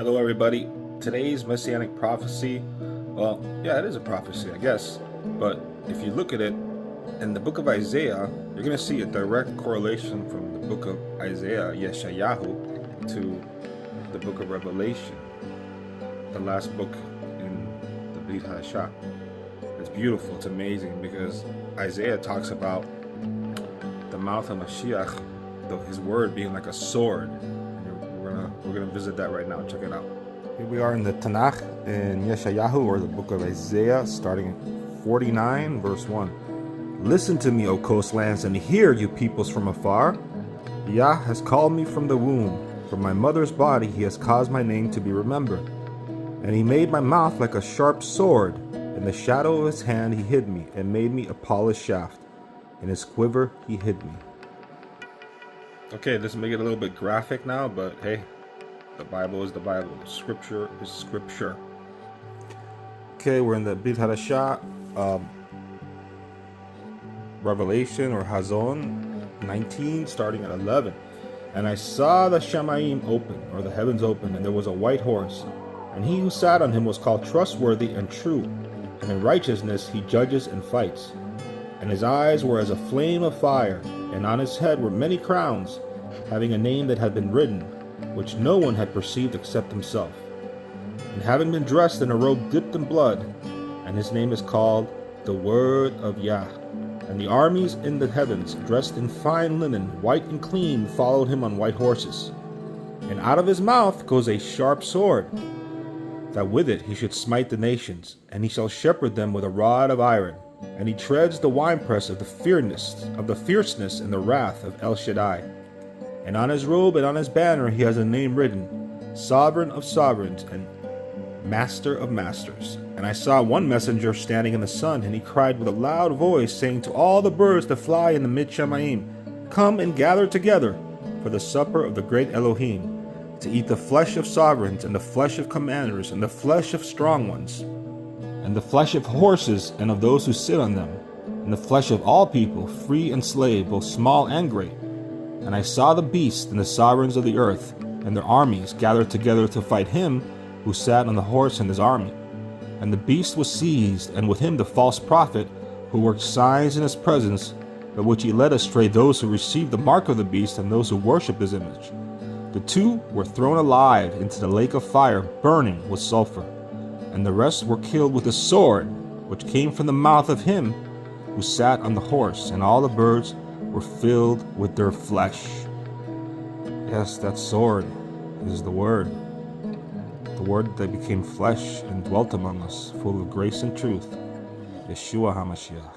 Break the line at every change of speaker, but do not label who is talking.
Hello everybody. Today's Messianic prophecy, well, yeah, it is a prophecy, I guess. But if you look at it, in the book of Isaiah, you're going to see a direct correlation from the book of Isaiah, Yeshayahu, to the book of Revelation, the last book in the Brit Hadashah. It's beautiful, it's amazing, because Isaiah talks about the mouth of Mashiach, his word being like a sword. We're gonna visit that right now. Check it out. Here we are in the Tanakh in Yeshayahu, or the book of Isaiah, starting at 49, verse 1. Listen to me, O coastlands, and hear, you peoples from afar. Yah has called me from the womb. From my mother's body he has caused my name to be remembered. And he made my mouth like a sharp sword. In the shadow of his hand he hid me, and made me a polished shaft. In his quiver he hid me. Okay, this will make it a little bit graphic now, but hey, the Bible is the Bible. Scripture is Scripture. Okay, we're in the Brit Hadashah, Revelation or Hazon 19, starting at 11. And I saw the Shamayim open, or the heavens open, and there was a white horse. And he who sat on him was called trustworthy and true. And in righteousness he judges and fights. And his eyes were as a flame of fire, and on his head were many crowns, having a name that had been written, which no one had perceived except himself. And having been dressed in a robe dipped in blood, and his name is called the Word of Yah. And the armies in the heavens, dressed in fine linen, white and clean, followed him on white horses. And out of his mouth goes a sharp sword, that with it he should smite the nations, and he shall shepherd them with a rod of iron. And he treads the winepress of the fierceness and the wrath of El Shaddai. And on his robe and on his banner he has a name written, Sovereign of Sovereigns and Master of Masters. And I saw one messenger standing in the sun, and he cried with a loud voice, saying to all the birds that fly in the mid-Shamayim, Come and gather together for the supper of the great Elohim, to eat the flesh of sovereigns, and the flesh of commanders, and the flesh of strong ones, and the flesh of horses and of those who sit on them, and the flesh of all people, free and slave, both small and great. And I saw the beast and the sovereigns of the earth, and their armies gathered together to fight him who sat on the horse and his army. And the beast was seized, and with him the false prophet, who worked signs in his presence, by which he led astray those who received the mark of the beast and those who worshipped his image. The two were thrown alive into the lake of fire, burning with sulfur. And the rest were killed with a sword, which came from the mouth of him who sat on the horse, and all the birds were filled with their flesh. Yes, that sword is the Word that became flesh and dwelt among us, full of grace and truth, Yeshua HaMashiach.